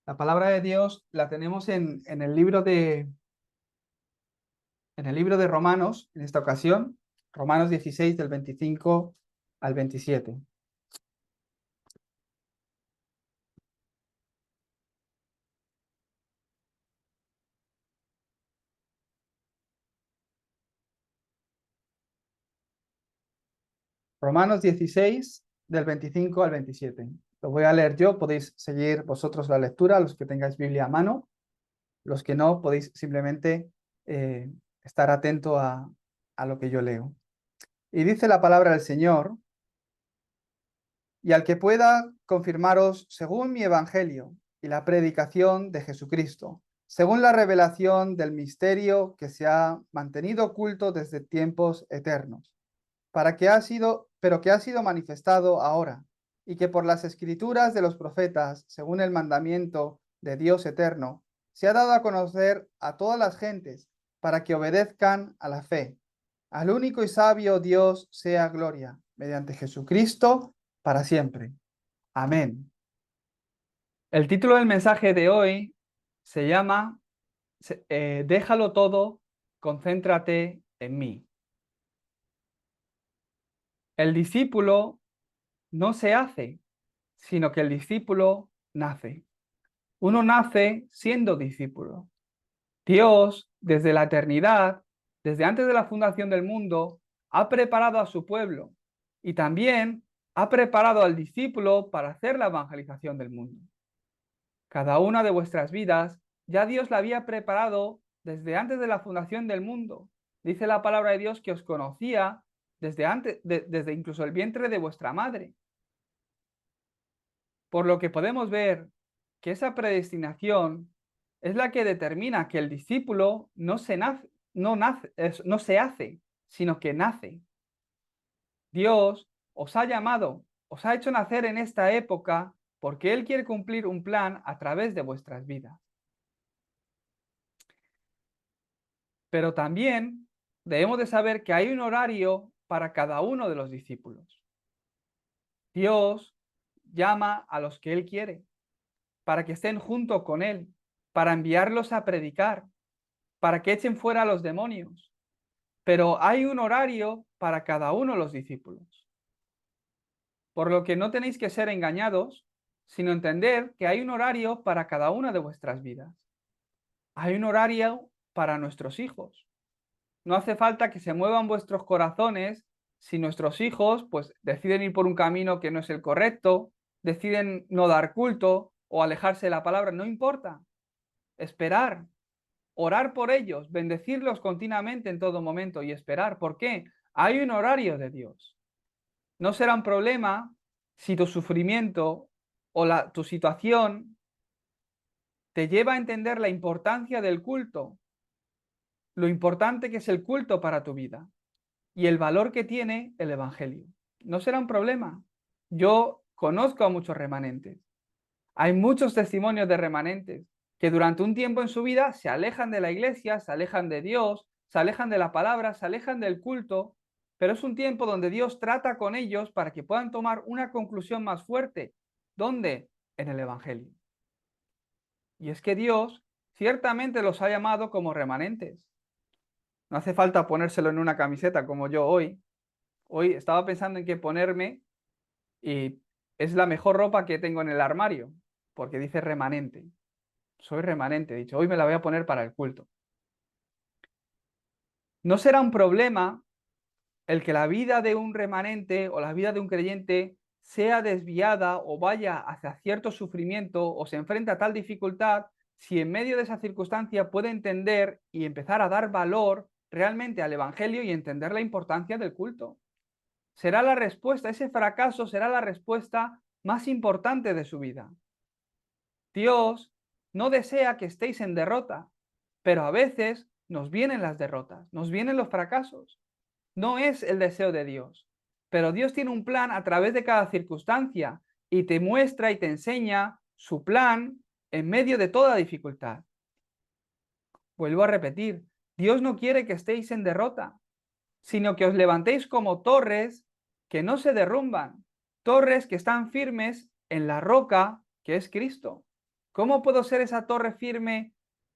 La palabra de Dios la tenemos en el libro de Romanos, en esta ocasión, Romanos 16 del 25 al 27. Romanos 16 del 25 al 27. Lo voy a leer yo, podéis seguir vosotros la lectura, los que tengáis Biblia a mano, los que no, podéis simplemente eh, estar atento a lo que yo leo. Y dice la palabra del Señor: y al que pueda confirmaros según mi evangelio y la predicación de Jesucristo, según la revelación del misterio que se ha mantenido oculto desde tiempos eternos, pero que ha sido manifestado ahora, y que por las escrituras de los profetas, según el mandamiento de Dios eterno, se ha dado a conocer a todas las gentes, para que obedezcan a la fe. Al único y sabio Dios sea gloria, mediante Jesucristo, para siempre. Amén. El título del mensaje de hoy se llama Déjalo todo, concéntrate en mí. El discípulo no se hace, sino que el discípulo nace. Uno nace siendo discípulo. Dios, desde la eternidad, desde antes de la fundación del mundo, ha preparado a su pueblo y también ha preparado al discípulo para hacer la evangelización del mundo. Cada una de vuestras vidas ya Dios la había preparado desde antes de la fundación del mundo. Dice la palabra de Dios que os conocía desde antes, desde incluso el vientre de vuestra madre. Por lo que podemos ver que esa predestinación es la que determina que el discípulo no se hace, sino que nace. Dios os ha llamado, os ha hecho nacer en esta época porque Él quiere cumplir un plan a través de vuestras vidas. Pero también debemos de saber que hay un horario para cada uno de los discípulos. Dios llama a los que Él quiere para que estén junto con Él, para enviarlos a predicar, para que echen fuera a los demonios. Pero hay un horario para cada uno de los discípulos. Por lo que no tenéis que ser engañados, sino entender que hay un horario para cada una de vuestras vidas. Hay un horario para nuestros hijos. No hace falta que se muevan vuestros corazones si nuestros hijos pues deciden ir por un camino que no es el correcto, deciden no dar culto o alejarse de la palabra, no importa. Esperar, orar por ellos, bendecirlos continuamente en todo momento y esperar. ¿Por qué? Hay un horario de Dios. No será un problema si tu sufrimiento o tu situación te lleva a entender la importancia del culto, lo importante que es el culto para tu vida y el valor que tiene el Evangelio. No será un problema. Yo conozco a muchos remanentes. Hay muchos testimonios de remanentes que durante un tiempo en su vida se alejan de la iglesia, se alejan de Dios, se alejan de la palabra, se alejan del culto, pero es un tiempo donde Dios trata con ellos para que puedan tomar una conclusión más fuerte. ¿Dónde? En el Evangelio. Y es que Dios ciertamente los ha llamado como remanentes. No hace falta ponérselo en una camiseta como yo hoy. Hoy estaba pensando en qué ponerme y es la mejor ropa que tengo en el armario, porque dice remanente. Soy remanente, he dicho, hoy me la voy a poner para el culto. No será un problema el que la vida de un remanente o la vida de un creyente sea desviada o vaya hacia cierto sufrimiento o se enfrenta a tal dificultad si en medio de esa circunstancia puede entender y empezar a dar valor realmente al Evangelio y entender la importancia del culto. Será la respuesta, ese fracaso será la respuesta más importante de su vida. Dios no desea que estéis en derrota, pero a veces nos vienen las derrotas, nos vienen los fracasos. No es el deseo de Dios, pero Dios tiene un plan a través de cada circunstancia y te muestra y te enseña su plan en medio de toda dificultad. Vuelvo a repetir, Dios no quiere que estéis en derrota, sino que os levantéis como torres que no se derrumban, torres que están firmes en la roca que es Cristo. ¿Cómo puedo ser esa torre firme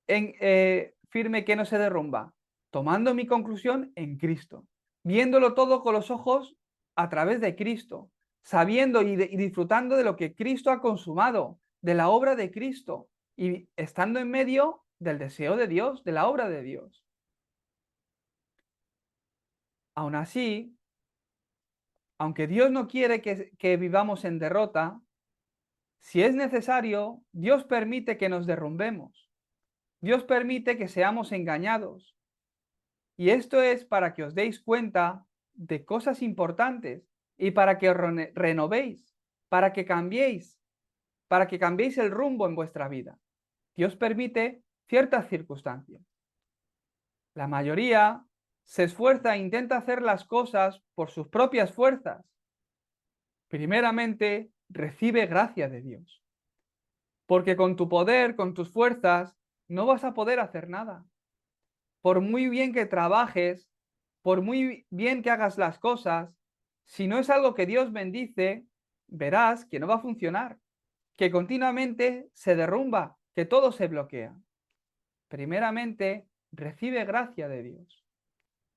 que no se derrumba? Tomando mi conclusión en Cristo, viéndolo todo con los ojos a través de Cristo, sabiendo y disfrutando de lo que Cristo ha consumado, de la obra de Cristo, y estando en medio del deseo de Dios, de la obra de Dios. Aún así, aunque Dios no quiere que vivamos en derrota, si es necesario, Dios permite que nos derrumbemos. Dios permite que seamos engañados. Y esto es para que os deis cuenta de cosas importantes y para que os renovéis, para que cambiéis el rumbo en vuestra vida. Dios permite ciertas circunstancias. La mayoría se esfuerza e intenta hacer las cosas por sus propias fuerzas. Primeramente, recibe gracia de Dios. Porque con tu poder, con tus fuerzas, no vas a poder hacer nada. Por muy bien que trabajes, por muy bien que hagas las cosas, si no es algo que Dios bendice, verás que no va a funcionar, que continuamente se derrumba, que todo se bloquea. Primeramente, recibe gracia de Dios.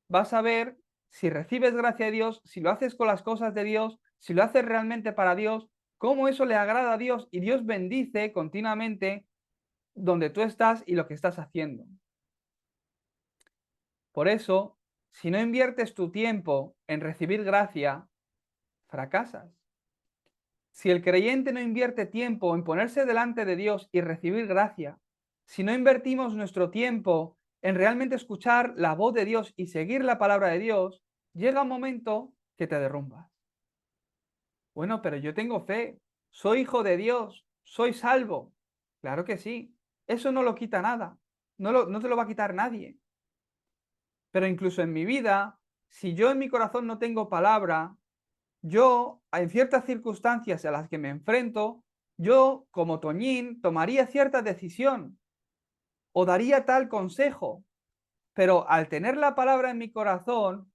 Vas a ver si recibes gracia de Dios, si lo haces con las cosas de Dios, si lo haces realmente para Dios, cómo eso le agrada a Dios y Dios bendice continuamente donde tú estás y lo que estás haciendo. Por eso, si no inviertes tu tiempo en recibir gracia, fracasas. Si el creyente no invierte tiempo en ponerse delante de Dios y recibir gracia, si no invertimos nuestro tiempo en realmente escuchar la voz de Dios y seguir la palabra de Dios, llega un momento que te derrumbas. Bueno, pero yo tengo fe, soy hijo de Dios, soy salvo. Claro que sí, eso no lo quita nada, no te lo va a quitar nadie. Pero incluso en mi vida, si yo en mi corazón no tengo palabra, yo en ciertas circunstancias a las que me enfrento, yo como Toñín tomaría cierta decisión o daría tal consejo, pero al tener la palabra en mi corazón,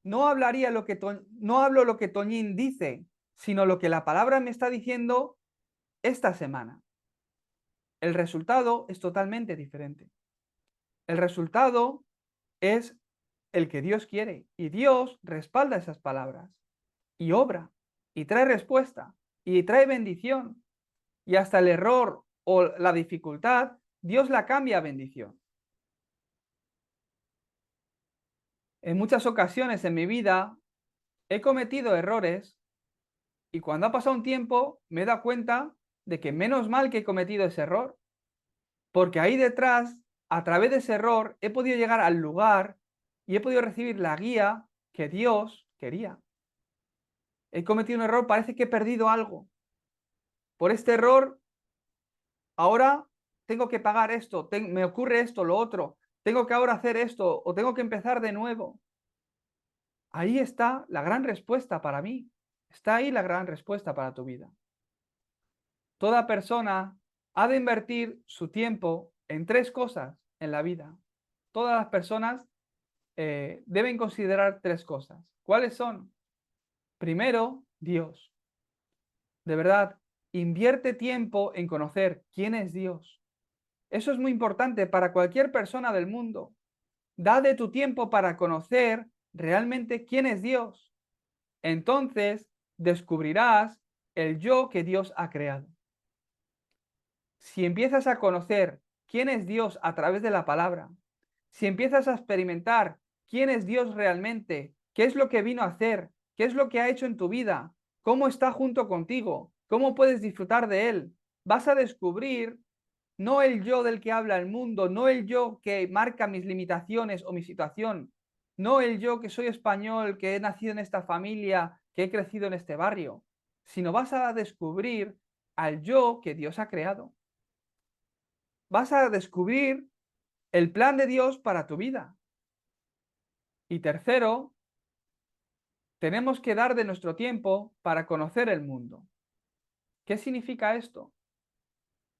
no hablaría no hablo lo que Toñín dice, sino lo que la palabra me está diciendo esta semana. El resultado es totalmente diferente. El resultado es el que Dios quiere y Dios respalda esas palabras y obra y trae respuesta y trae bendición y hasta el error o la dificultad, Dios la cambia a bendición. En muchas ocasiones en mi vida he cometido errores y cuando ha pasado un tiempo me he dado cuenta de que menos mal que he cometido ese error, porque ahí detrás, a través de ese error, he podido llegar al lugar y he podido recibir la guía que Dios quería. He cometido un error, parece que he perdido algo. Por este error, ahora tengo que pagar esto, me ocurre esto, lo otro, tengo que ahora hacer esto o tengo que empezar de nuevo. Ahí está la gran respuesta para mí. Está ahí la gran respuesta para tu vida. Toda persona ha de invertir su tiempo en tres cosas en la vida. Todas las personas deben considerar tres cosas. ¿Cuáles son? Primero, Dios. De verdad, invierte tiempo en conocer quién es Dios. Eso es muy importante para cualquier persona del mundo. Da de tu tiempo para conocer realmente quién es Dios. Entonces descubrirás el yo que Dios ha creado. Si empiezas a conocer quién es Dios a través de la palabra, si empiezas a experimentar quién es Dios realmente, qué es lo que vino a hacer, qué es lo que ha hecho en tu vida, cómo está junto contigo, cómo puedes disfrutar de Él, vas a descubrir no el yo del que habla el mundo, no el yo que marca mis limitaciones o mi situación, no el yo que soy español, que he nacido en esta familia, que he crecido en este barrio, sino vas a descubrir al yo que Dios ha creado. Vas a descubrir el plan de Dios para tu vida. Y tercero, tenemos que dar de nuestro tiempo para conocer el mundo. ¿Qué significa esto?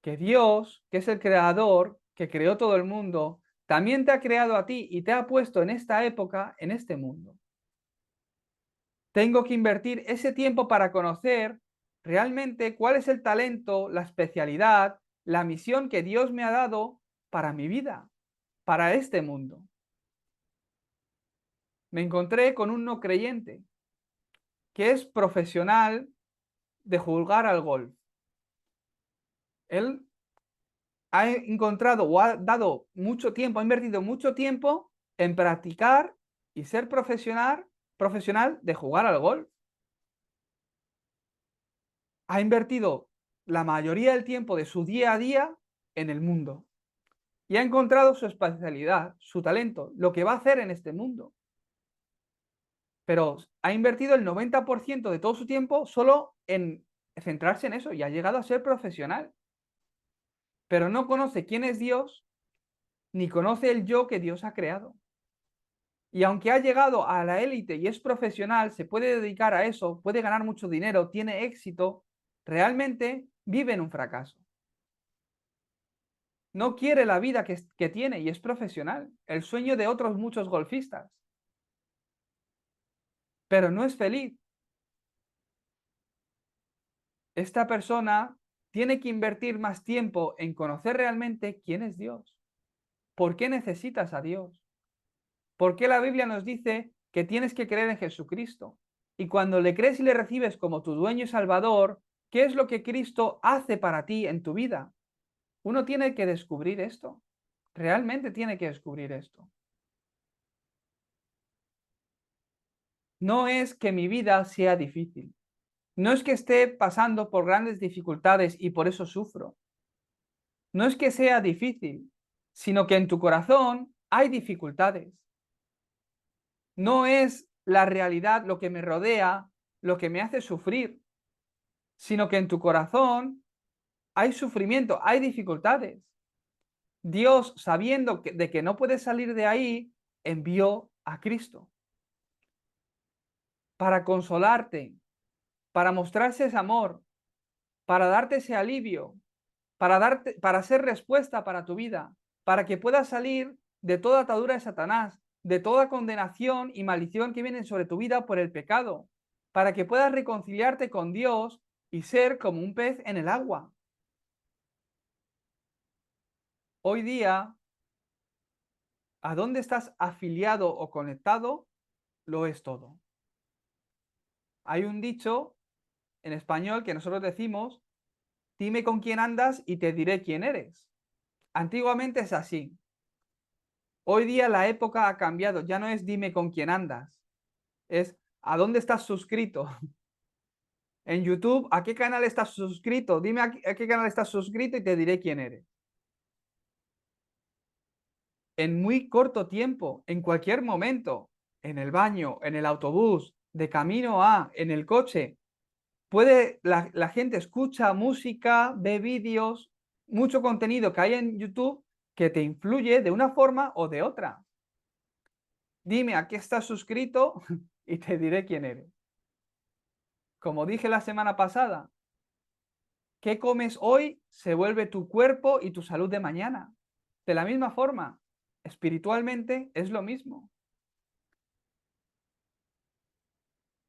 Que Dios, que es el creador, que creó todo el mundo, también te ha creado a ti y te ha puesto en esta época, en este mundo. Tengo que invertir ese tiempo para conocer realmente cuál es el talento, la especialidad, la misión que Dios me ha dado para mi vida, para este mundo. Me encontré con un no creyente que es profesional de jugar al golf. Él ha encontrado o ha dado mucho tiempo, ha invertido mucho tiempo en practicar y ser profesional de jugar al golf. Ha invertido la mayoría del tiempo de su día a día en el mundo y ha encontrado su especialidad, su talento, lo que va a hacer en este mundo. Pero ha invertido el 90% de todo su tiempo solo en centrarse en eso y ha llegado a ser profesional. Pero no conoce quién es Dios ni conoce el yo que Dios ha creado. Y aunque ha llegado a la élite y es profesional, se puede dedicar a eso, puede ganar mucho dinero, tiene éxito, realmente vive en un fracaso. No quiere la vida que tiene y es profesional, el sueño de otros muchos golfistas. Pero no es feliz. Esta persona tiene que invertir más tiempo en conocer realmente quién es Dios. ¿Por qué necesitas a Dios? ¿Por qué la Biblia nos dice que tienes que creer en Jesucristo? Y cuando le crees y le recibes como tu dueño y salvador, ¿qué es lo que Cristo hace para ti en tu vida? Uno tiene que descubrir esto. Realmente tiene que descubrir esto. No es que mi vida sea difícil. No es que esté pasando por grandes dificultades y por eso sufro. No es que sea difícil, sino que en tu corazón hay dificultades. No es la realidad lo que me rodea, lo que me hace sufrir, sino que en tu corazón hay sufrimiento, hay dificultades. Dios, sabiendo de que no puedes salir de ahí, envió a Cristo para consolarte, para mostrarse ese amor, para darte ese alivio, para ser respuesta para tu vida, para que puedas salir de toda atadura de Satanás, de toda condenación y maldición que vienen sobre tu vida por el pecado, para que puedas reconciliarte con Dios y ser como un pez en el agua. Hoy día, a dónde estás afiliado o conectado, lo es todo. Hay un dicho en español que nosotros decimos, dime con quién andas y te diré quién eres. Antiguamente es así. Hoy día la época ha cambiado, ya no es dime con quién andas, es a dónde estás suscrito. En YouTube, ¿a qué canal estás suscrito? Dime a qué canal estás suscrito y te diré quién eres. En muy corto tiempo, en cualquier momento, en el baño, en el autobús, de camino a, en el coche, la gente escucha música, ve vídeos, mucho contenido que hay en YouTube que te influye de una forma o de otra. Dime a qué estás suscrito y te diré quién eres. Como dije la semana pasada, ¿qué comes hoy se vuelve tu cuerpo y tu salud de mañana? De la misma forma, espiritualmente es lo mismo.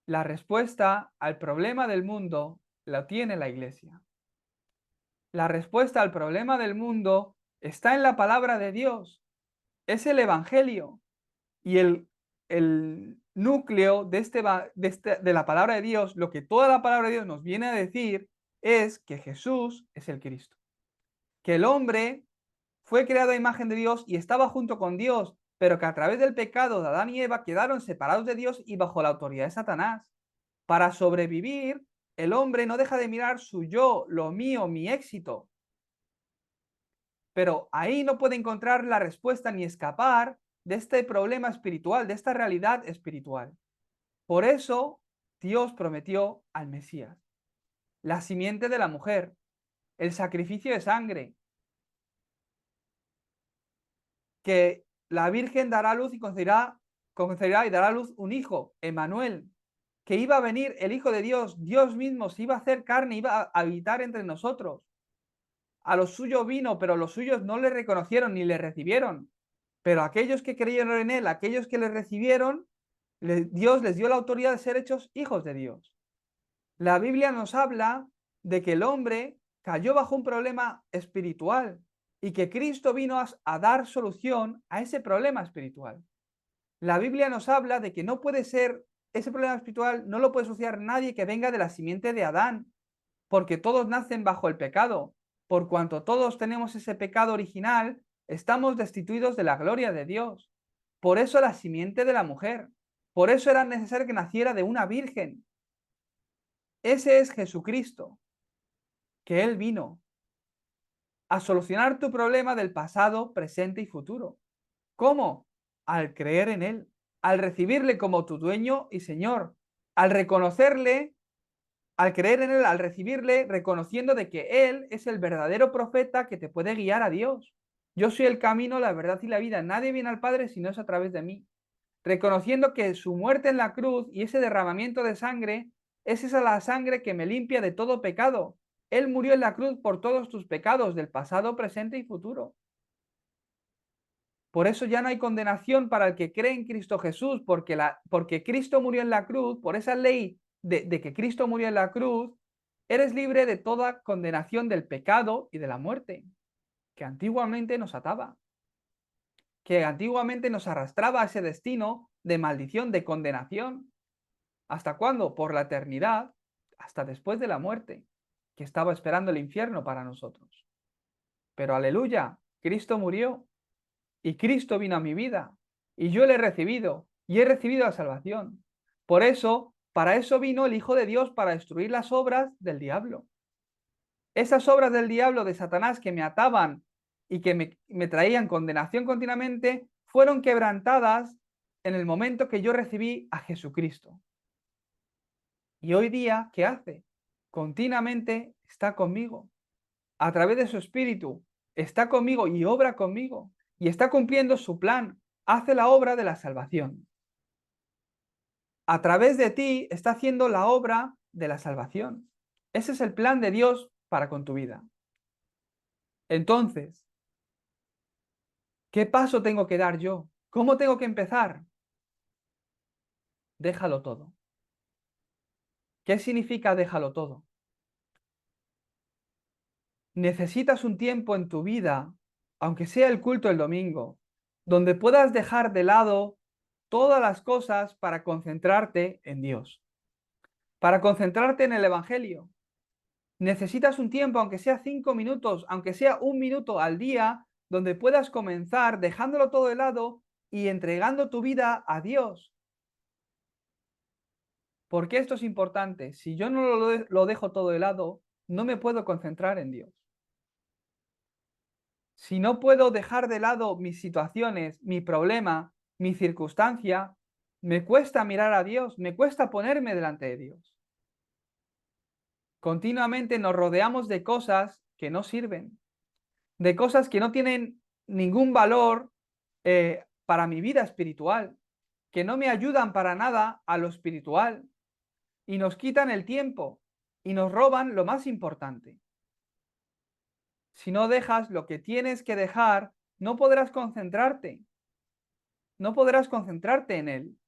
La respuesta al problema del mundo la tiene la Iglesia. La respuesta al problema del mundo está en la palabra de Dios. Es el Evangelio. Y el núcleo de la palabra de Dios, lo que toda la palabra de Dios nos viene a decir, es que Jesús es el Cristo. Que el hombre fue creado a imagen de Dios y estaba junto con Dios, pero que a través del pecado de Adán y Eva quedaron separados de Dios y bajo la autoridad de Satanás. Para sobrevivir, el hombre no deja de mirar su yo, lo mío, mi éxito. Pero ahí no puede encontrar la respuesta ni escapar de este problema espiritual, de esta realidad espiritual. Por eso Dios prometió al Mesías, la simiente de la mujer, el sacrificio de sangre, que la Virgen dará luz y concederá y dará luz un hijo, Emmanuel, que iba a venir el Hijo de Dios, Dios mismo se iba a hacer carne, iba a habitar entre nosotros. A los suyos vino, pero los suyos no le reconocieron ni le recibieron. Pero aquellos que creyeron en él, aquellos que le recibieron, Dios les dio la autoridad de ser hechos hijos de Dios. La Biblia nos habla de que el hombre cayó bajo un problema espiritual y que Cristo vino a dar solución a ese problema espiritual. La Biblia nos habla de que no puede ser, ese problema espiritual no lo puede solucionar nadie que venga de la simiente de Adán, porque todos nacen bajo el pecado. Por cuanto todos tenemos ese pecado original, estamos destituidos de la gloria de Dios. Por eso la simiente de la mujer. Por eso era necesario que naciera de una virgen. Ese es Jesucristo, que Él vino a solucionar tu problema del pasado, presente y futuro. ¿Cómo? Al creer en Él, al recibirle como tu dueño y Señor, al reconocerle, al creer en Él, al recibirle, reconociendo de que Él es el verdadero profeta que te puede guiar a Dios. Yo soy el camino, la verdad y la vida. Nadie viene al Padre si no es a través de mí. Reconociendo que su muerte en la cruz y ese derramamiento de sangre es esa la sangre que me limpia de todo pecado. Él murió en la cruz por todos tus pecados del pasado, presente y futuro. Por eso ya no hay condenación para el que cree en Cristo Jesús, porque Cristo murió en la cruz, por esa ley de que Cristo murió en la cruz, eres libre de toda condenación del pecado y de la muerte, que antiguamente nos ataba, que antiguamente nos arrastraba a ese destino de maldición, de condenación. ¿Hasta cuándo? Por la eternidad, hasta después de la muerte, que estaba esperando el infierno para nosotros. Pero aleluya, Cristo murió y Cristo vino a mi vida y yo le he recibido y he recibido la salvación. Por eso, para eso vino el Hijo de Dios, para destruir las obras del diablo. Esas obras del diablo, de Satanás, que me ataban y que me traían condenación continuamente, fueron quebrantadas en el momento que yo recibí a Jesucristo. Y hoy día, ¿qué hace? Continuamente está conmigo. A través de su Espíritu, está conmigo y obra conmigo. Y está cumpliendo su plan. Hace la obra de la salvación. A través de ti está haciendo la obra de la salvación. Ese es el plan de Dios para con tu vida. Entonces, ¿qué paso tengo que dar yo? ¿Cómo tengo que empezar? Déjalo todo. ¿Qué significa déjalo todo? Necesitas un tiempo en tu vida, aunque sea el culto el domingo, donde puedas dejar de lado todas las cosas para concentrarte en Dios, para concentrarte en el Evangelio. Necesitas un tiempo, aunque sea 5 minutos, aunque sea 1 minuto al día, donde puedas comenzar dejándolo todo de lado y entregando tu vida a Dios. ¿Por qué esto es importante? Si yo no lo dejo todo de lado, no me puedo concentrar en Dios. Si no puedo dejar de lado mis situaciones, mi problema, mi circunstancia, me cuesta mirar a Dios, me cuesta ponerme delante de Dios. Continuamente nos rodeamos de cosas que no sirven, de cosas que no tienen ningún valor para mi vida espiritual, que no me ayudan para nada a lo espiritual y nos quitan el tiempo y nos roban lo más importante. Si no dejas lo que tienes que dejar, no podrás concentrarte. No podrás concentrarte en Él.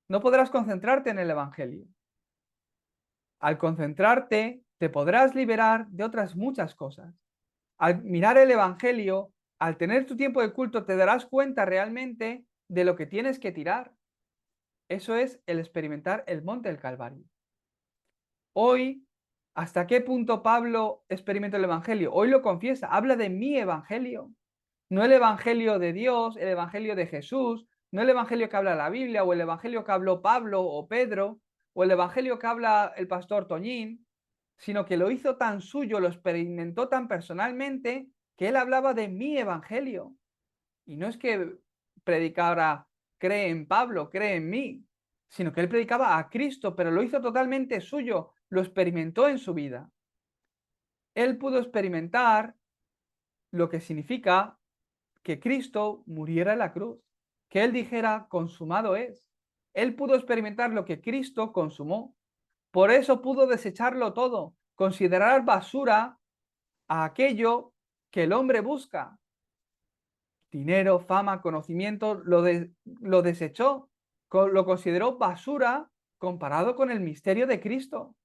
No podrás concentrarte en el Evangelio. Al concentrarte, te podrás liberar de otras muchas cosas. Al mirar el Evangelio, al tener tu tiempo de culto, te darás cuenta realmente de lo que tienes que tirar. Eso es el experimentar el monte del Calvario. Hoy, ¿hasta qué punto Pablo experimenta el Evangelio? Hoy lo confiesa, habla de mi Evangelio. No el Evangelio de Dios, el Evangelio de Jesús, no el Evangelio que habla la Biblia o el Evangelio que habló Pablo o Pedro o el Evangelio que habla el pastor Toñín, sino que lo hizo tan suyo, lo experimentó tan personalmente que él hablaba de mi Evangelio. Y no es que predicara, cree en Pablo, cree en mí, sino que él predicaba a Cristo, pero lo hizo totalmente suyo, lo experimentó en su vida. Él pudo experimentar lo que significa que Cristo muriera en la cruz, que Él dijera, consumado es. Él pudo experimentar lo que Cristo consumó. Por eso pudo desecharlo todo, considerar basura a aquello que el hombre busca. Dinero, fama, conocimiento, lo desechó, lo consideró basura comparado con el misterio de Cristo.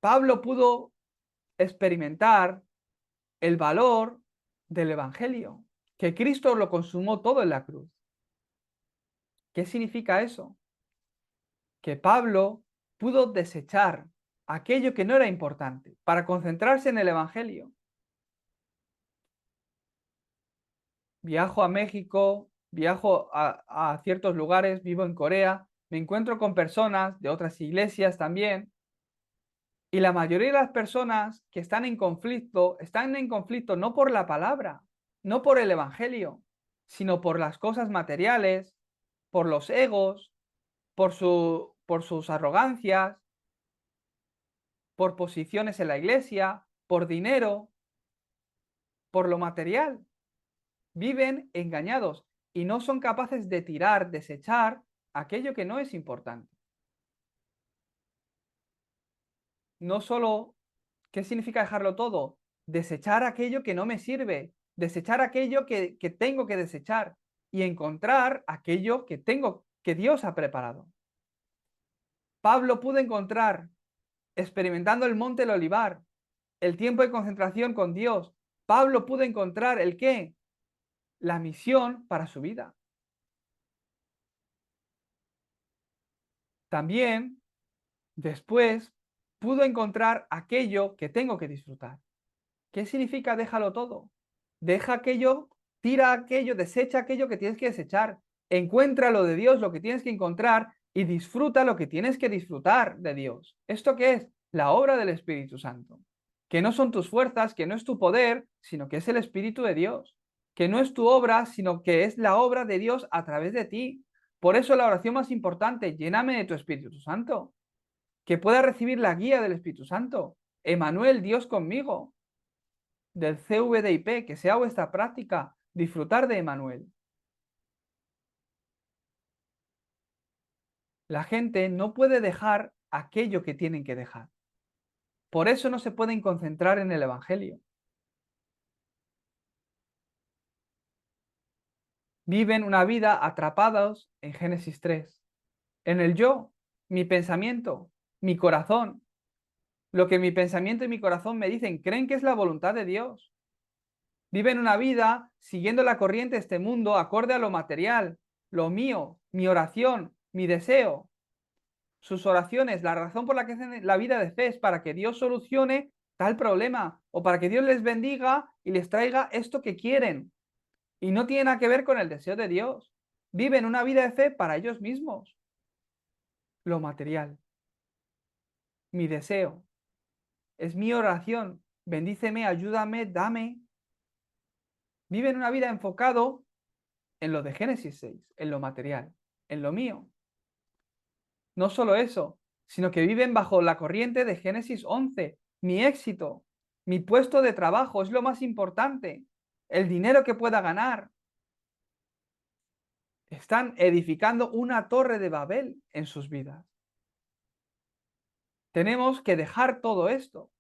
Pablo pudo experimentar el valor del Evangelio, que Cristo lo consumó todo en la cruz. ¿Qué significa eso? Que Pablo pudo desechar aquello que no era importante para concentrarse en el Evangelio. Viajo a México, viajo a ciertos lugares, vivo en Corea, me encuentro con personas de otras iglesias también, y la mayoría de las personas que están en conflicto no por la palabra, no por el Evangelio, sino por las cosas materiales, por los egos, por sus arrogancias, por posiciones en la iglesia, por dinero, por lo material. Viven engañados y no son capaces de tirar, desechar aquello que no es importante. No solo, ¿qué significa dejarlo todo? Desechar aquello que no me sirve, desechar aquello que tengo que desechar y encontrar aquello que Dios ha preparado. Pablo pudo encontrar, experimentando el monte del Olivar, el tiempo de concentración con Dios. Pablo pudo encontrar el qué, la misión para su vida. También, después, pudo encontrar aquello que tengo que disfrutar. ¿Qué significa déjalo todo? Deja aquello, tira aquello, desecha aquello que tienes que desechar. Encuentra lo de Dios, lo que tienes que encontrar y disfruta lo que tienes que disfrutar de Dios. ¿Esto qué es? La obra del Espíritu Santo. Que no son tus fuerzas, que no es tu poder, sino que es el Espíritu de Dios. Que no es tu obra, sino que es la obra de Dios a través de ti. Por eso la oración más importante, lléname de tu Espíritu Santo. Que pueda recibir la guía del Espíritu Santo. Emanuel, Dios conmigo. Del CVDIP, que sea vuestra práctica, disfrutar de Emanuel. La gente no puede dejar aquello que tienen que dejar. Por eso no se pueden concentrar en el Evangelio. Viven una vida atrapados en Génesis 3, en el yo, mi pensamiento, mi corazón. Lo que mi pensamiento y mi corazón me dicen, creen que es la voluntad de Dios. Viven una vida siguiendo la corriente de este mundo acorde a lo material, lo mío, mi oración, mi deseo. Sus oraciones, la razón por la que hacen la vida de fe es para que Dios solucione tal problema o para que Dios les bendiga y les traiga esto que quieren. Y no tiene nada que ver con el deseo de Dios. Viven una vida de fe para ellos mismos. Lo material. Mi deseo. Es mi oración. Bendíceme, ayúdame, dame. Viven una vida enfocado en lo de Génesis 6, en lo material, en lo mío. No solo eso, sino que viven bajo la corriente de Génesis 11. Mi éxito, mi puesto de trabajo es lo más importante. El dinero que pueda ganar. Están edificando una torre de Babel en sus vidas. Tenemos que dejar todo esto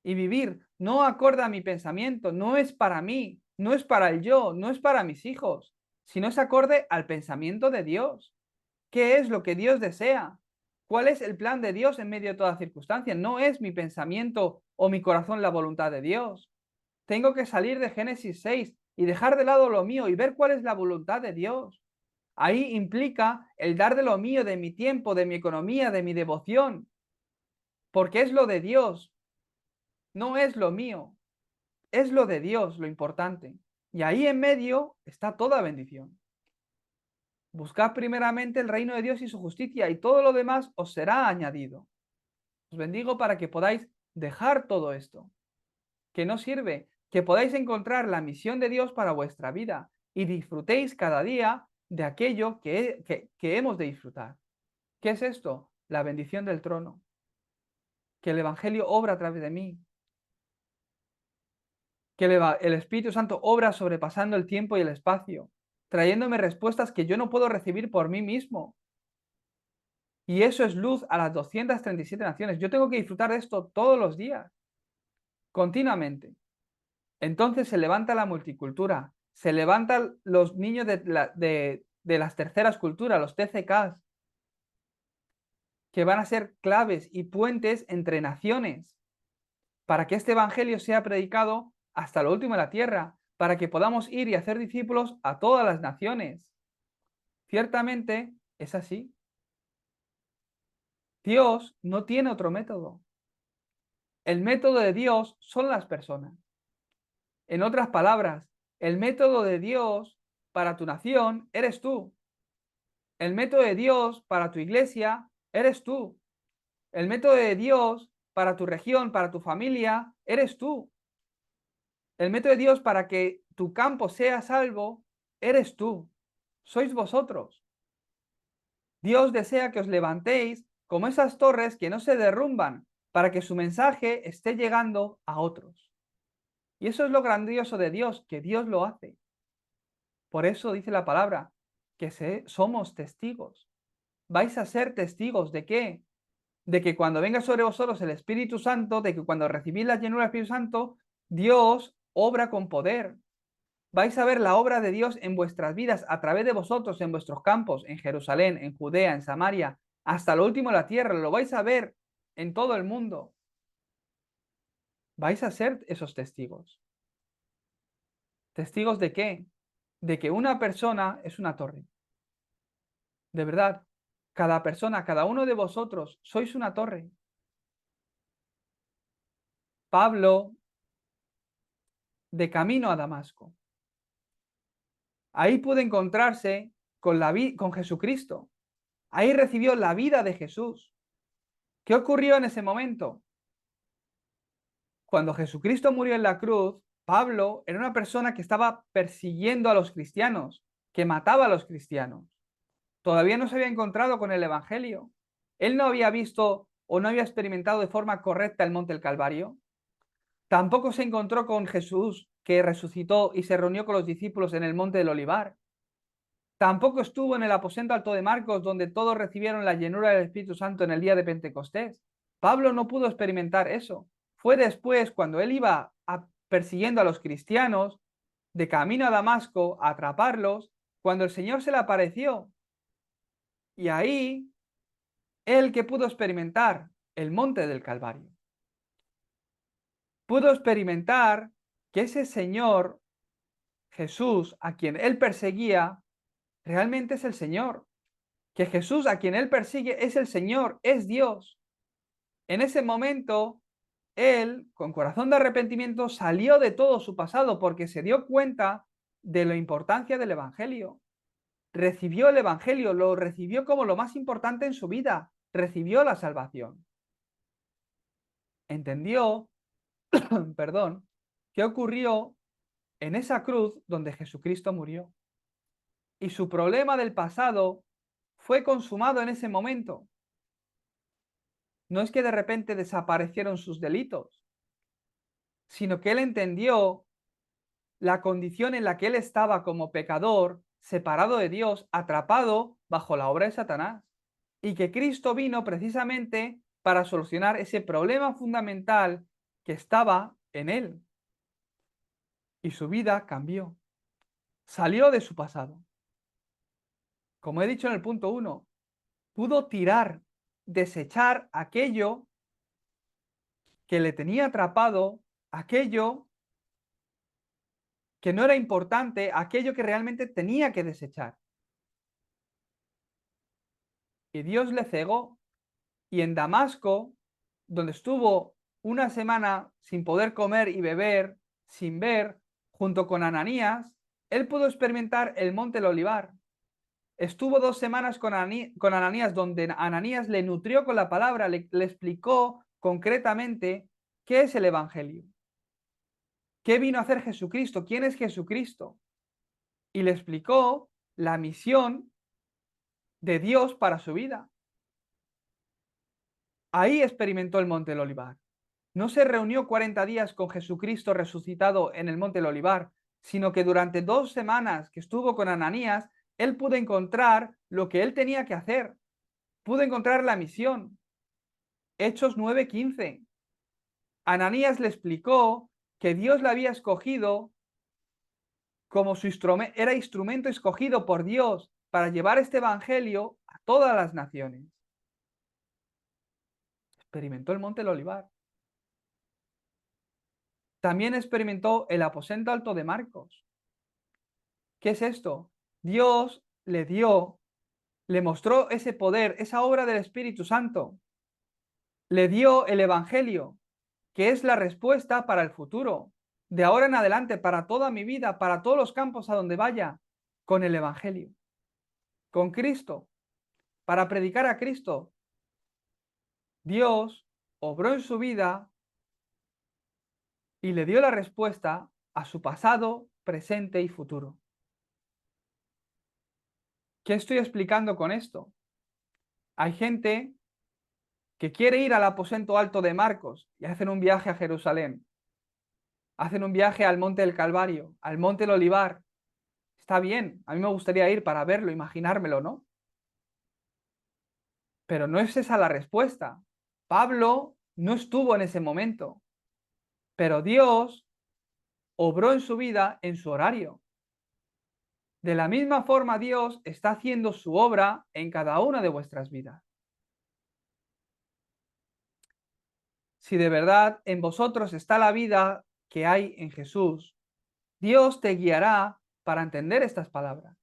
y vivir no acorde a mi pensamiento, no es para mí, no es para el yo, no es para mis hijos, sino es acorde al pensamiento de Dios. ¿Qué es lo que Dios desea? ¿Cuál es el plan de Dios en medio de toda circunstancia? No es mi pensamiento o mi corazón la voluntad de Dios. Tengo que salir de Génesis 6 y dejar de lado lo mío y ver cuál es la voluntad de Dios. Ahí implica el dar de lo mío, de mi tiempo, de mi economía, de mi devoción, porque es lo de Dios, no es lo mío, es lo de Dios lo importante. Y ahí en medio está toda bendición. Buscad primeramente el reino de Dios y su justicia, y todo lo demás os será añadido. Os bendigo para que podáis dejar todo esto, que no sirve, que podáis encontrar la misión de Dios para vuestra vida y disfrutéis cada día de aquello que hemos de disfrutar. ¿Qué es esto? La bendición del trono. Que el Evangelio obra a través de mí. Que el Espíritu Santo obra sobrepasando el tiempo y el espacio, trayéndome respuestas que yo no puedo recibir por mí mismo. Y eso es luz a las 237 naciones. Yo tengo que disfrutar de esto todos los días, continuamente. Entonces se levanta la multicultura, se levantan los niños de las terceras culturas, los TCKs, que van a ser claves y puentes entre naciones, para que este evangelio sea predicado hasta lo último de la tierra, para que podamos ir y hacer discípulos a todas las naciones. Ciertamente es así. Dios no tiene otro método. El método de Dios son las personas. En otras palabras, el método de Dios para tu nación eres tú. El método de Dios para tu iglesia eres tú. El método de Dios para tu región, para tu familia, eres tú. El método de Dios para que tu campo sea salvo, eres tú. Sois vosotros. Dios desea que os levantéis como esas torres que no se derrumban, para que su mensaje esté llegando a otros. Y eso es lo grandioso de Dios, que Dios lo hace. Por eso dice la palabra, que somos testigos. Vais a ser testigos ¿de qué? De que cuando venga sobre vosotros el Espíritu Santo, de que cuando recibís la llenura del Espíritu Santo, Dios obra con poder. Vais a ver la obra de Dios en vuestras vidas, a través de vosotros, en vuestros campos, en Jerusalén, en Judea, en Samaria, hasta lo último de la tierra. Lo vais a ver en todo el mundo. Vais a ser esos testigos. ¿Testigos de qué? De que una persona es una torre. De verdad, cada persona, cada uno de vosotros, sois una torre. Pablo, de camino a Damasco. Ahí pudo encontrarse con Jesucristo. Ahí recibió la vida de Jesús. ¿Qué ocurrió en ese momento? Cuando Jesucristo murió en la cruz, Pablo era una persona que estaba persiguiendo a los cristianos, que mataba a los cristianos. Todavía no se había encontrado con el Evangelio. Él no había visto o no había experimentado de forma correcta el monte del Calvario. Tampoco se encontró con Jesús, que resucitó y se reunió con los discípulos en el monte del Olivar. Tampoco estuvo en el aposento alto de Marcos, donde todos recibieron la llenura del Espíritu Santo en el día de Pentecostés. Pablo no pudo experimentar eso. Fue después, cuando él iba persiguiendo a los cristianos, de camino a Damasco, a atraparlos, cuando el Señor se le apareció. Y ahí, él que pudo experimentar el monte del Calvario. Pudo experimentar que ese Señor, Jesús, a quien él perseguía, realmente es el Señor. Que Jesús, a quien él persigue, es el Señor, es Dios. En ese momento, él, con corazón de arrepentimiento, salió de todo su pasado porque se dio cuenta de la importancia del Evangelio. Recibió el Evangelio, lo recibió como lo más importante en su vida, recibió la salvación. Entendió, perdón, qué ocurrió en esa cruz donde Jesucristo murió. Y su problema del pasado fue consumado en ese momento. No es que de repente desaparecieron sus delitos, sino que él entendió la condición en la que él estaba como pecador, separado de Dios, atrapado bajo la obra de Satanás, y que Cristo vino precisamente para solucionar ese problema fundamental que estaba en él. Y su vida cambió. Salió de su pasado. Como he dicho en el punto 1, pudo tirar, desechar aquello que le tenía atrapado, aquello que no era importante, aquello que realmente tenía que desechar. Y Dios le cegó. Y en Damasco, donde estuvo una semana sin poder comer y beber, sin ver, junto con Ananías, él pudo experimentar el monte del Olivar. Estuvo 2 semanas con Ananías, donde Ananías le nutrió con la palabra, le explicó concretamente qué es el Evangelio. ¿Qué vino a hacer Jesucristo? ¿Quién es Jesucristo? Y le explicó la misión de Dios para su vida. Ahí experimentó el monte del Olivar. No se reunió 40 días con Jesucristo resucitado en el monte del Olivar, sino que durante 2 semanas que estuvo con Ananías, él pudo encontrar lo que él tenía que hacer. Pudo encontrar la misión. Hechos 9:15. Ananías le explicó que Dios le había escogido como era instrumento escogido por Dios para llevar este evangelio a todas las naciones. experimentó el monte del Olivar. También experimentó el aposento alto de Marcos. ¿Qué es esto? Dios le mostró ese poder, esa obra del Espíritu Santo. Le dio el Evangelio, que es la respuesta para el futuro, de ahora en adelante, para toda mi vida, para todos los campos a donde vaya, con el Evangelio, con Cristo, para predicar a Cristo. Dios obró en su vida y le dio la respuesta a su pasado, presente y futuro. ¿Qué estoy explicando con esto? Hay gente que quiere ir al aposento alto de Marcos y hacen un viaje a Jerusalén. Hacen un viaje al monte del Calvario, al monte del Olivar. Está bien, a mí me gustaría ir para verlo, imaginármelo, ¿no? Pero no es esa la respuesta. Pablo no estuvo en ese momento, pero Dios obró en su vida en su horario. De la misma forma, Dios está haciendo su obra en cada una de vuestras vidas. Si de verdad en vosotros está la vida que hay en Jesús, Dios te guiará para entender estas palabras.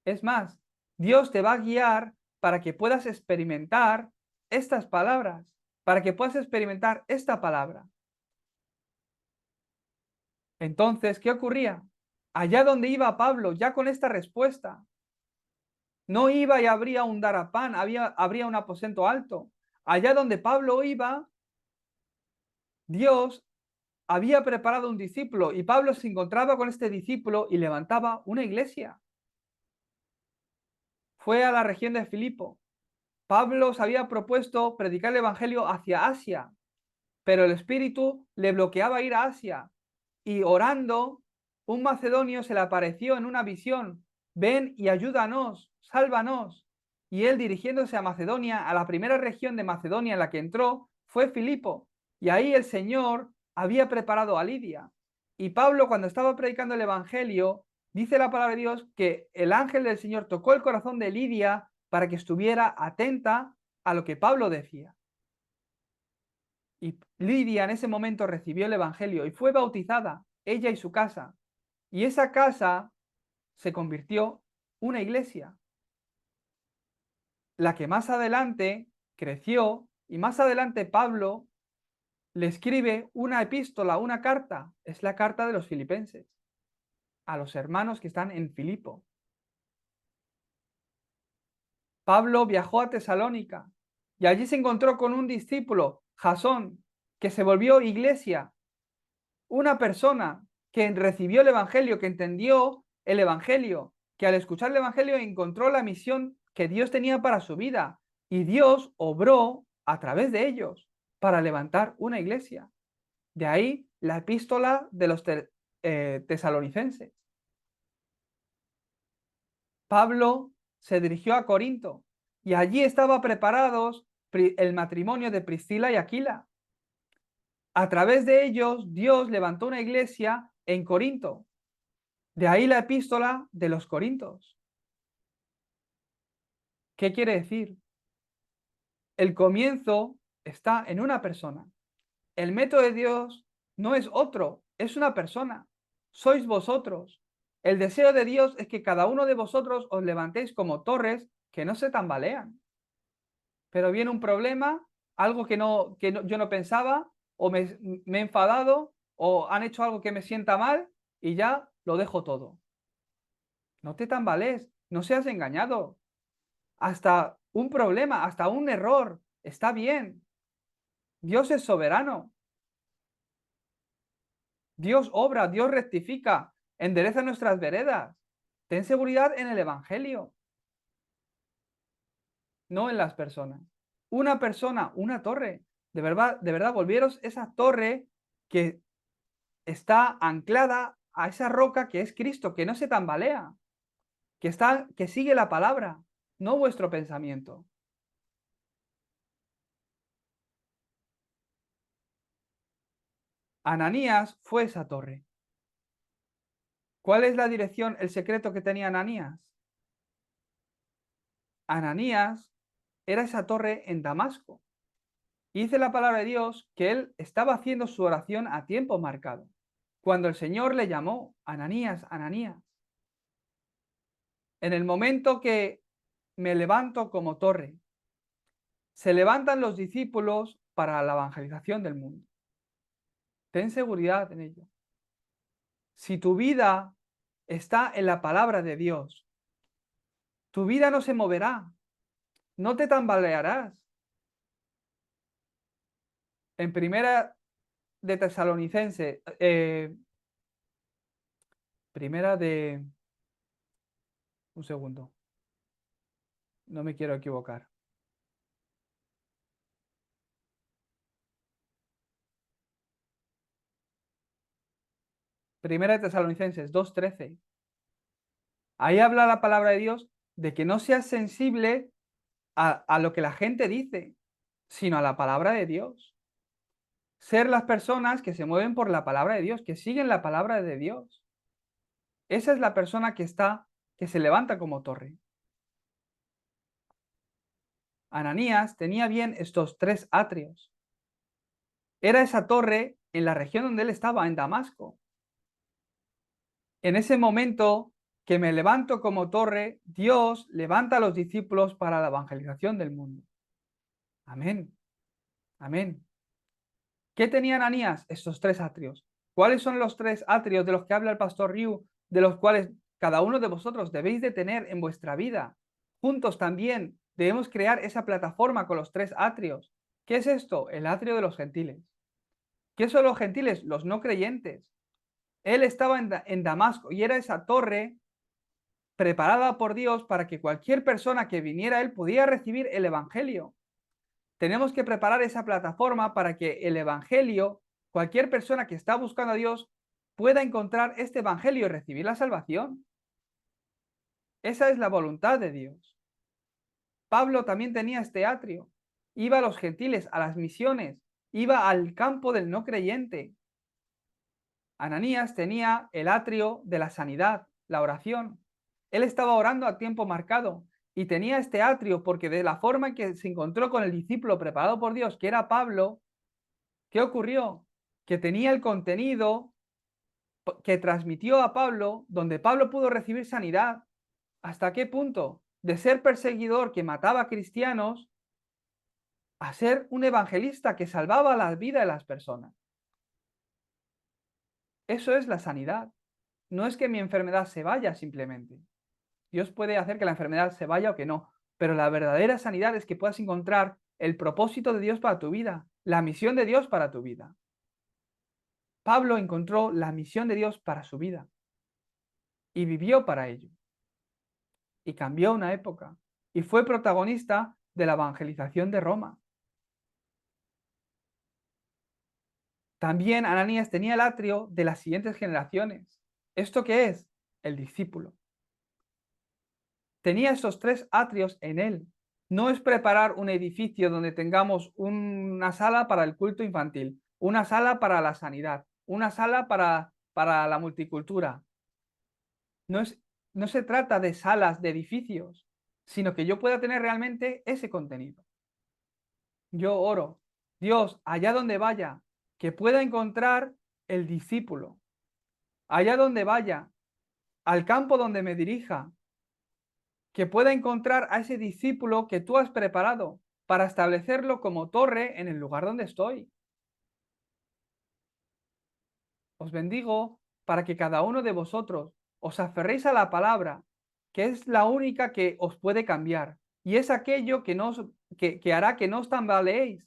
Es más, Dios te va a guiar para que puedas experimentar estas palabras, para que puedas experimentar esta palabra. Entonces, ¿qué ocurría? Allá donde iba Pablo, ya con esta respuesta, no iba y habría un darapán, habría un aposento alto. Allá donde Pablo iba, Dios había preparado un discípulo y Pablo se encontraba con este discípulo y levantaba una iglesia. Fue a la región de Filipo. Pablo se había propuesto predicar el evangelio hacia Asia, pero el Espíritu le bloqueaba ir a Asia. Y orando, un macedonio se le apareció en una visión: ven y ayúdanos, sálvanos. Y él, dirigiéndose a Macedonia, a la primera región de Macedonia en la que entró, fue Filipo. Y ahí el Señor había preparado a Lidia. Y Pablo, cuando estaba predicando el evangelio, dice la palabra de Dios que el ángel del Señor tocó el corazón de Lidia para que estuviera atenta a lo que Pablo decía. Y Lidia en ese momento recibió el evangelio y fue bautizada, ella y su casa. Y esa casa se convirtió en una iglesia, la que más adelante creció, y más adelante Pablo le escribe una epístola, una carta, es la carta de los filipenses, a los hermanos que están en Filipo. Pablo viajó a Tesalónica y allí se encontró con un discípulo, Jasón, que se volvió iglesia, una persona que recibió el Evangelio, que entendió el Evangelio, que al escuchar el Evangelio encontró la misión que Dios tenía para su vida y Dios obró a través de ellos para levantar una iglesia. De ahí la epístola de los tesalonicenses. Pablo se dirigió a Corinto y allí estaba preparados el matrimonio de Priscila y Aquila. A través de ellos, Dios levantó una iglesia en Corinto. De ahí la epístola de los Corintios. ¿Qué quiere decir? El comienzo está en una persona. El método de Dios no es otro, es una persona. Sois vosotros. El deseo de Dios es que cada uno de vosotros os levantéis como torres que no se tambalean. Pero viene un problema, algo yo no pensaba, o me he enfadado, o han hecho algo que me sienta mal, y ya lo dejo todo. No te tambalees, no seas engañado. Hasta un problema, hasta un error, está bien. Dios es soberano. Dios obra, Dios rectifica, endereza nuestras veredas. Ten seguridad en el Evangelio, no en las personas. Una persona, una torre. De verdad, volvieros esa torre que está anclada a esa roca que es Cristo, que no se tambalea, que sigue la palabra, no vuestro pensamiento. Ananías fue esa torre. ¿Cuál es la dirección, el secreto que tenía Ananías? Ananías era esa torre en Damasco. Y dice la palabra de Dios que él estaba haciendo su oración a tiempo marcado, cuando el Señor le llamó, Ananías, Ananías. En el momento que me levanto como torre, se levantan los discípulos para la evangelización del mundo. Ten seguridad en ello. Si tu vida está en la palabra de Dios, tu vida no se moverá, no te tambalearás. En primera de Tesalonicense, primera de... Un segundo, no me quiero equivocar. Primera de Tesalonicenses 2:13. Ahí habla la palabra de Dios de que no seas sensible a lo que la gente dice, sino a la palabra de Dios. Ser las personas que se mueven por la palabra de Dios, que siguen la palabra de Dios. Esa es la persona que se levanta como torre. Ananías tenía bien estos 3 atrios. Era esa torre en la región donde él estaba, en Damasco. En ese momento que me levanto como torre, Dios levanta a los discípulos para la evangelización del mundo. Amén. Amén. ¿Qué tenía Ananías? Estos 3 atrios. ¿Cuáles son los 3 atrios de los que habla el pastor Riu, de los cuales cada uno de vosotros debéis de tener en vuestra vida? Juntos también debemos crear esa plataforma con los 3 atrios. ¿Qué es esto? El atrio de los gentiles. ¿Qué son los gentiles? Los no creyentes. Él estaba en Damasco y era esa torre preparada por Dios para que cualquier persona que viniera a él pudiera recibir el evangelio. Tenemos que preparar esa plataforma para que el evangelio, cualquier persona que está buscando a Dios, pueda encontrar este evangelio y recibir la salvación. Esa es la voluntad de Dios. Pablo también tenía este atrio. Iba a los gentiles, a las misiones, iba al campo del no creyente. Ananías tenía el atrio de la sanidad, la oración. Él estaba orando a tiempo marcado y tenía este atrio porque de la forma en que se encontró con el discípulo preparado por Dios, que era Pablo, ¿qué ocurrió? Que tenía el contenido que transmitió a Pablo, donde Pablo pudo recibir sanidad. ¿Hasta qué punto? De ser perseguidor que mataba a cristianos a ser un evangelista que salvaba la vida de las personas. Eso es la sanidad. No es que mi enfermedad se vaya simplemente. Dios puede hacer que la enfermedad se vaya o que no, pero la verdadera sanidad es que puedas encontrar el propósito de Dios para tu vida, la misión de Dios para tu vida. Pablo encontró la misión de Dios para su vida y vivió para ello. Y cambió una época y fue protagonista de la evangelización de Roma. También Ananías tenía el atrio de las siguientes generaciones. ¿Esto qué es? El discípulo. Tenía esos 3 atrios en él. No es preparar un edificio donde tengamos una sala para el culto infantil, una sala para la sanidad, una sala para la multicultura. No se trata de salas, de edificios, sino que yo pueda tener realmente ese contenido. Yo oro, Dios, allá donde vaya, que pueda encontrar el discípulo, allá donde vaya, al campo donde me dirija, que pueda encontrar a ese discípulo que tú has preparado para establecerlo como torre en el lugar donde estoy. Os bendigo para que cada uno de vosotros os aferréis a la palabra, que es la única que os puede cambiar, y es aquello que hará que no os tambaleéis.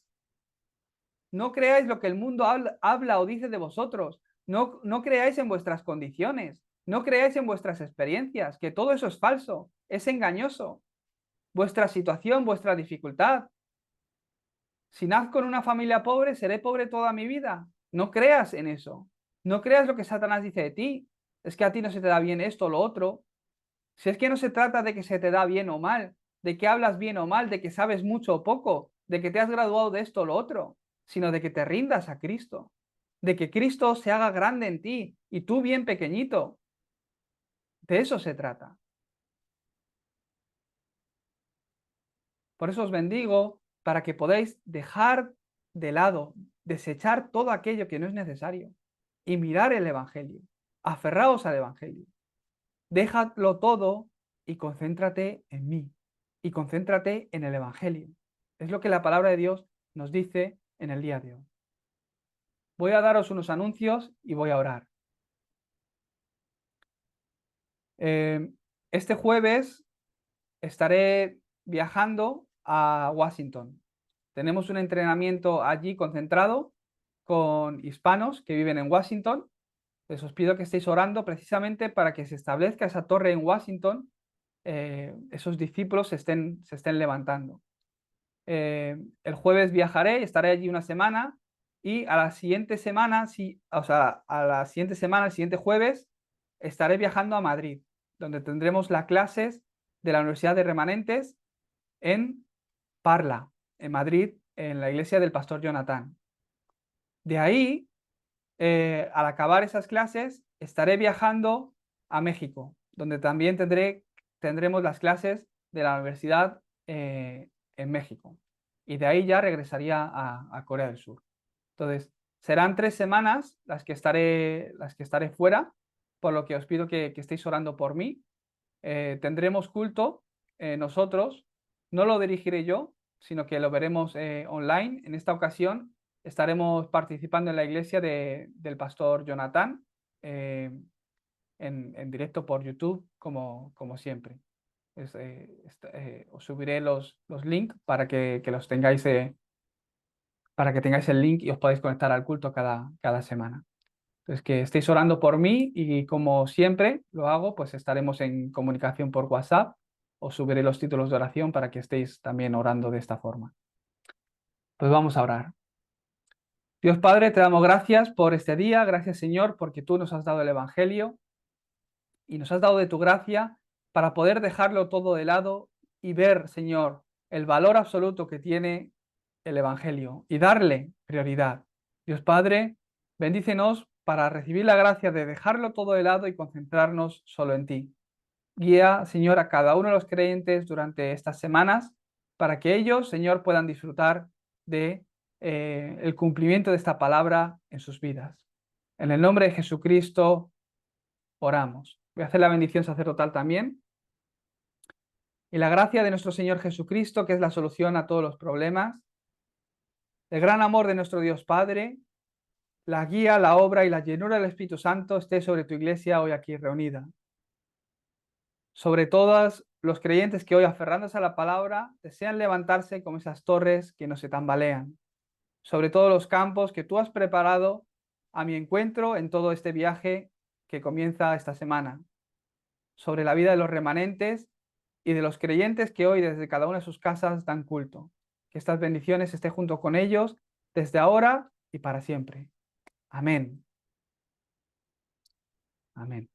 No creáis lo que el mundo habla o dice de vosotros. No creáis en vuestras condiciones. No creáis en vuestras experiencias, que todo eso es falso, es engañoso. Vuestra situación, vuestra dificultad. Si nazco en una familia pobre, seré pobre toda mi vida. No creas en eso. No creas lo que Satanás dice de ti. Es que a ti no se te da bien esto o lo otro. Si es que no se trata de que se te da bien o mal, de que hablas bien o mal, de que sabes mucho o poco, de que te has graduado de esto o lo otro, sino de que te rindas a Cristo, de que Cristo se haga grande en ti y tú bien pequeñito. De eso se trata. Por eso os bendigo para que podáis dejar de lado, desechar todo aquello que no es necesario y mirar el Evangelio. Aferraos al Evangelio. Déjalo todo y concéntrate en mí. Y concéntrate en el Evangelio. Es lo que la palabra de Dios nos dice en el día de hoy. Voy a daros unos anuncios y voy a orar. Este jueves estaré viajando a Washington. Tenemos un entrenamiento allí concentrado con hispanos que viven en Washington. Les os pido que estéis orando precisamente para que se establezca esa torre en Washington, esos discípulos se estén levantando. El jueves viajaré y estaré allí una semana y a la siguiente semana, el siguiente jueves, estaré viajando a Madrid, donde tendremos las clases de la Universidad de Remanentes en Parla, en Madrid, en la iglesia del pastor Jonathan. De ahí, al acabar esas clases, estaré viajando a México, donde también tendremos las clases de la universidad en México. Y de ahí ya regresaría a Corea del Sur. Entonces, serán 3 semanas las que estaré fuera, por lo que os pido que estéis orando por mí. Tendremos culto nosotros, no lo dirigiré yo, sino que lo veremos online. En esta ocasión estaremos participando en la iglesia del pastor Jonathan en directo por YouTube, como siempre. Os subiré los links para que los tengáis, para que tengáis el link y os podáis conectar al culto cada semana. Entonces, que estéis orando por mí y como siempre lo hago, pues estaremos en comunicación por WhatsApp. Os subiré los títulos de oración para que estéis también orando de esta forma. Pues vamos a orar. Dios Padre, te damos gracias por este día. Gracias, Señor, porque tú nos has dado el Evangelio y nos has dado de tu gracia para poder dejarlo todo de lado y ver, Señor, el valor absoluto que tiene el Evangelio y darle prioridad. Dios Padre, bendícenos para recibir la gracia de dejarlo todo de lado y concentrarnos solo en ti. Guía, Señor, a cada uno de los creyentes durante estas semanas para que ellos, Señor, puedan disfrutar de el cumplimiento de esta palabra en sus vidas. En el nombre de Jesucristo oramos. Voy a hacer la bendición sacerdotal también. Y la gracia de nuestro Señor Jesucristo, que es la solución a todos los problemas, el gran amor de nuestro Dios Padre, la guía, la obra y la llenura del Espíritu Santo esté sobre tu iglesia hoy aquí reunida. Sobre todos los creyentes que hoy, aferrándose a la palabra, desean levantarse como esas torres que no se tambalean. Sobre todos los campos que tú has preparado a mi encuentro en todo este viaje que comienza esta semana. Sobre la vida de los remanentes y de los creyentes que hoy desde cada una de sus casas dan culto. Que estas bendiciones estén junto con ellos desde ahora y para siempre. Amén. Amén.